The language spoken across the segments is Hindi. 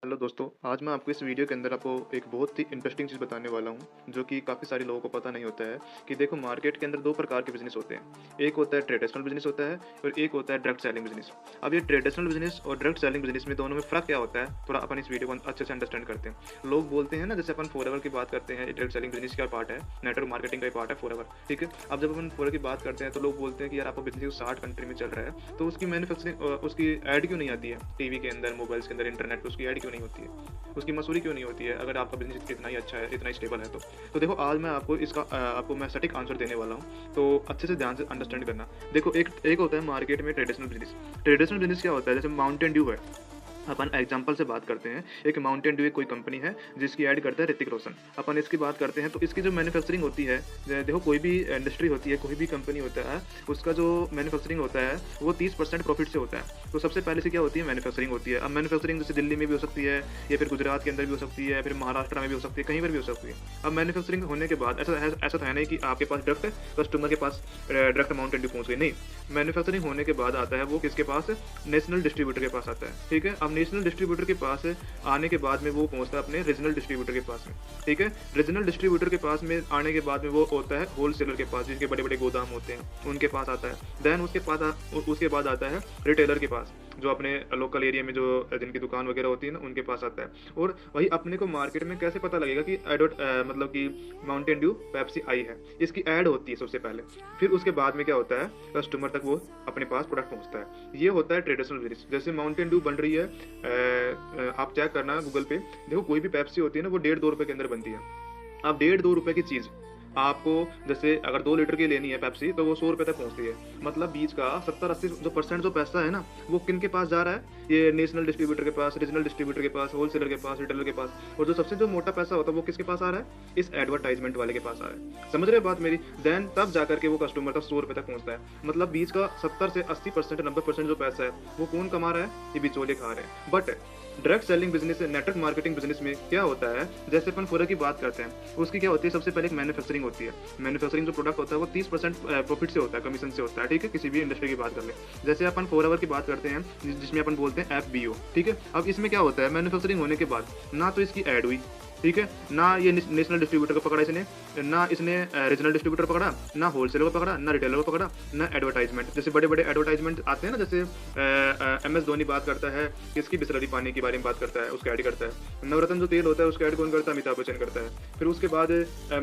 हेलो दोस्तों, आज मैं आपको इस वीडियो के अंदर आपको एक बहुत ही इंटरेस्टिंग चीज़ बताने वाला हूँ, जो कि काफ़ी सारे लोगों को पता नहीं होता है कि देखो मार्केट के अंदर 2 प्रकार के बिज़नेस होते हैं। एक होता है ट्रेडिशनल बिज़नेस होता है और एक होता है डायरेक्ट सेलिंग बिज़नेस। अब ये ट्रेडिशनल बिज़नेस और डायरेक्ट सेलिंग बिज़नेस में दोनों में फ़र्क क्या होता है, थोड़ा अपन इस वीडियो को अच्छे से अंडरस्टैंड करते हैं। लोग बोलते हैं ना, जैसे अपन फॉरएवर की बात करते हैं, डायरेक्ट सेलिंग बिज़नेस का पार्ट है, नेटवर्क मार्केटिंग का ही पार्ट है फॉरएवर, ठीक है? अब जब अपन फॉरएवर की बात करते हैं तो लोग बोलते हैं कि यार आपका बिज़नेस 60 कंट्री में चल रहा है, तो उसकी मैन्युफैक्चरिंग उसकी ऐड क्यों नहीं आती है? टीवी के अंदर, मोबाइल्स के अंदर, इंटरनेट पे उसकी ऐड क्यों नहीं होती है? उसकी मसूरी क्यों नहीं होती है, अगर आपका बिज़नेस इतना ही अच्छा है, इतना ही स्टेबल है तो? तो देखो आज मैं आपको इसका आपको मैं सटीक आंसर देने वाला हूँ, तो अच्छे से ध्यान से अंडरस्टैंड करना। देखो एक एक होता है मार्केट में ट्रेडिशनल बिज़नेस। ट्रेडिशनल बिज़नेस क्या होता है? जैसे माउंटेन ड्यू है, अपन एग्जांपल से बात करते हैं। एक माउंटेन ड्यू कोई कंपनी है जिसकी ऐड करता है ऋतिक रोशन। अपन इसकी बात करते हैं तो इसकी जो मैन्युफैक्चरिंग होती है, देखो कोई भी इंडस्ट्री होती है, कोई भी कंपनी होता है, उसका जो मैन्युफैक्चरिंग होता है वो 30% प्रॉफिट से होता है। तो सबसे पहले से क्या होती है? मैन्युफैक्चरिंग होती है। अब मैन्युफैक्चरिंग जैसे दिल्ली में भी हो सकती है, या फिर गुजरात के अंदर भी हो सकती है, फिर महाराष्ट्र में भी हो सकती है, कहीं पर भी हो सकती है। अब मैन्युफैक्चरिंग होने के बाद ऐसा तो है नहीं कि आपके पास डायरेक्ट कस्टमर के पास डायरेक्ट माउंटेन ड्यू पहुंच गई, नहीं। मैन्युफैक्चरिंग होने के बाद आता है वो किसके पास? नेशनल डिस्ट्रीब्यूटर के पास आता है, ठीक है? अब नेशनल डिस्ट्रीब्यूटर के पास आने के बाद में वो पहुंचता है अपने रीजनल डिस्ट्रीब्यूटर के पास में, ठीक है? रीजनल डिस्ट्रीब्यूटर के पास में आने के बाद में वो होता है होलसेलर के पास, जिनके बड़े बड़े गोदाम होते हैं, उनके पास आता है। देन उसके बाद आता है रिटेलर के पास, जो अपने लोकल एरिया में जो जिनकी दुकान वगैरह होती है ना, उनके पास आता है। और वही अपने को मार्केट में कैसे पता लगेगा कि मतलब कि माउंटेन ड्यू पेप्सी आई है? इसकी ऐड होती है सबसे पहले, फिर उसके बाद में क्या होता है, कस्टमर तक वो अपने पास प्रोडक्ट पहुंचता है। ये होता है ट्रेडिशनल बिजनेस। जैसे माउंटेन ड्यू बन रही है, आप चेक करना गूगल पे, देखो कोई भी पेप्सी होती है ना, वो 1.5-2 रुपए के अंदर बनती है। अब 1.5-2 रुपए की चीज़ आपको, जैसे अगर 2 लीटर की लेनी है पेप्सी, तो वो 100 रुपए तक पहुँचती है। मतलब बीच का 70-80 जो परसेंट जो पैसा है ना, वो किन के पास जा रहा है? ये नेशनल डिस्ट्रीब्यूटर के पास, रीजनल डिस्ट्रीब्यूटर के पास, होलसेलर के पास, रिटेलर के पास। और जो सबसे जो मोटा पैसा होता है वो किसके पास आ रहा है? इस एडवर्टाइजमेंट वाले के पास आ रहा है। समझ रहे हो बात मेरी? देन तब जाकर के वो कस्टमर तक 100 रुपए तक पहुँचता है। मतलब बीच का 70 से 80% 90% जो पैसा है, वो कौन कमा रहा है? ये बिचौलिए खा रहे हैं। But direct selling business, network marketing business में क्या होता है? जैसे अपन फॉरएवर की बात करते हैं, उसकी क्या होती है? सबसे पहले एक मैन्युफैक्चरिंग होती है। मैन्युफैक्चरिंग जो प्रोडक्ट होता है वो 30% प्रॉफिट से होता है, कमीशन से होता है, ठीक है? किसी भी इंडस्ट्री की बात कर ले। जैसे अपन फॉरएवर की बात करते हैं, जिसमें अपन बोलते हैं एफबीओ, ठीक है? अब इसमें क्या होता है? मैन्युफैक्चरिंग होने के बाद ना तो इसकी ऐड हुई, ठीक है? ना ये नेशनल डिस्ट्रीब्यूटर को पकड़ा इसने, ना इसने रीजनल डिस्ट्रीब्यूटर पकड़ा, ना होलसेलर को पकड़ा, ना रिटेलर को पकड़ा, ना एडवर्टाइजमेंट। जैसे बड़े-बड़े एडवर्टाइजमेंट आते हैं ना, जैसे एमएस धोनी बात करता है, किसकी बिसलरी पानी के बारे में बात करता है, उसका ऐड करता है। नवरत्न जो तेल होता है उसका ऐड कौन करता है? अमिताभ बच्चन करता है। फिर उसके बाद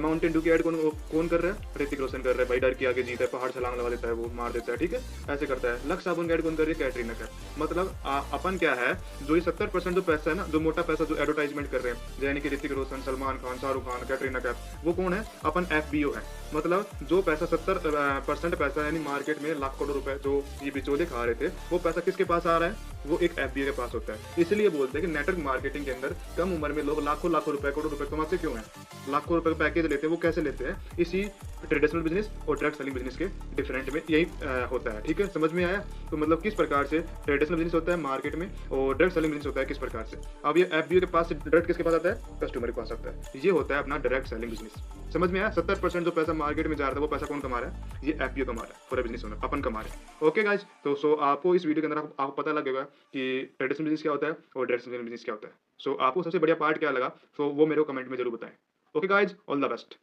माउंटेन ड्यू की ऐड कौन कौन कर रहा है? ऋतिक रोशन कर रहा है। भाई डर के आगे जीत है, पहाड़ छलांग लगा देता है, वो मार देता है, ठीक है? ऐसे करता है। लक्स साबुन की ऐड कौन कर रही है? कैटरीना कैफ। मतलब अपन क्या है, जो ये 70% जो पैसा है ना, जो मोटा पैसा जो एडवर्टाइजमेंट कर रहे हैं, यानी कि ऋतिक रोशन, सलमान खान, शाहरुख खान, कैटरीना कैफ, वो कौन है? अपन एफबीओ है। मतलब जो पैसा 70% पैसा, यानी मार्केट में लाख करोड़ रुपए जो ये बिचौले खा रहे थे, वो पैसा किसके पास आ रहा है? वो एक एफबीओ के पास होता है। इसलिए बोलते हैं कि नेटवर्क मार्केटिंग के अंदर कम उम्र में लोग लाखों लाखों रुपए, करोड़ रुपए कमाते क्यों हैं? लाखों रुपए का पैकेज लेते हैं, वो कैसे लेते हैं? इसी ट्रेडिशनल बिजनेस और डायरेक्ट सेलिंग बिजनेस के डिफरेंट में यही होता है, ठीक है? समझ में आया? तो मतलब किस प्रकार से ट्रेडिशनल बिजनेस होता है मार्केट में, और डायरेक्ट सेलिंग बिजनेस होता है किस प्रकार से। अब ये एफबीओ के पास से डायरेक्ट किसके पास आता है? कस्टमर के पास आता है। ये होता है अपना डायरेक्ट सेलिंग बिजनेस। समझ में आया? 70% जो पैसा मार्केट में जा रहा था, वो पैसा कौन कमा रहा है? ये एफबीओ कमा रहा है, पूरा बिजनेस ओनर, अपन कमा रहे हैं। ओके गाइज, तो सो आपको इस वीडियो के अंदर आपको पता लगेगा कि ट्रेडिशनल बिजनेस क्या होता है और डायरेक्ट सेलिंग बिजनेस क्या होता है। सो आपको सबसे बढ़िया पार्ट क्या लगा, सो वो मेरे को कमेंट में जरूर बताएं। Okay guys, all the best.